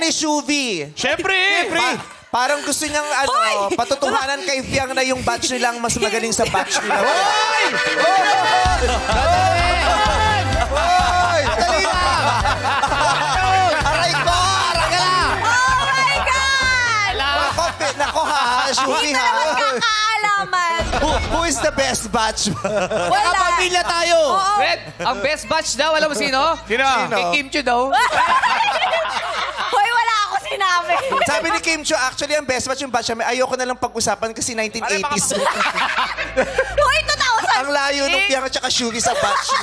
ni Shuvi. Siyempre! Parang gusto niyang patutuhanan kay Fiang na yung batch nilang mas magaling sa batch nila. Hoy! Dali na! Aray ko! Aragala! Oh my God! Nako ha, Shuvi ha. Kakaalaman. Who is the best batch? Wala. Pamilya tayo. Oo. Red, ang best batch daw, alam mo sino? Sino? Kay Kim Chiu daw. Hoy, wala ako sinabi. Sabi ni Kim Chiu, actually ang best batch yung batch namin. Ayoko na lang pag-usapan kasi 1980s. Hoy, 2000. Ang layo nung Fiang at saka Shuvi sa batch.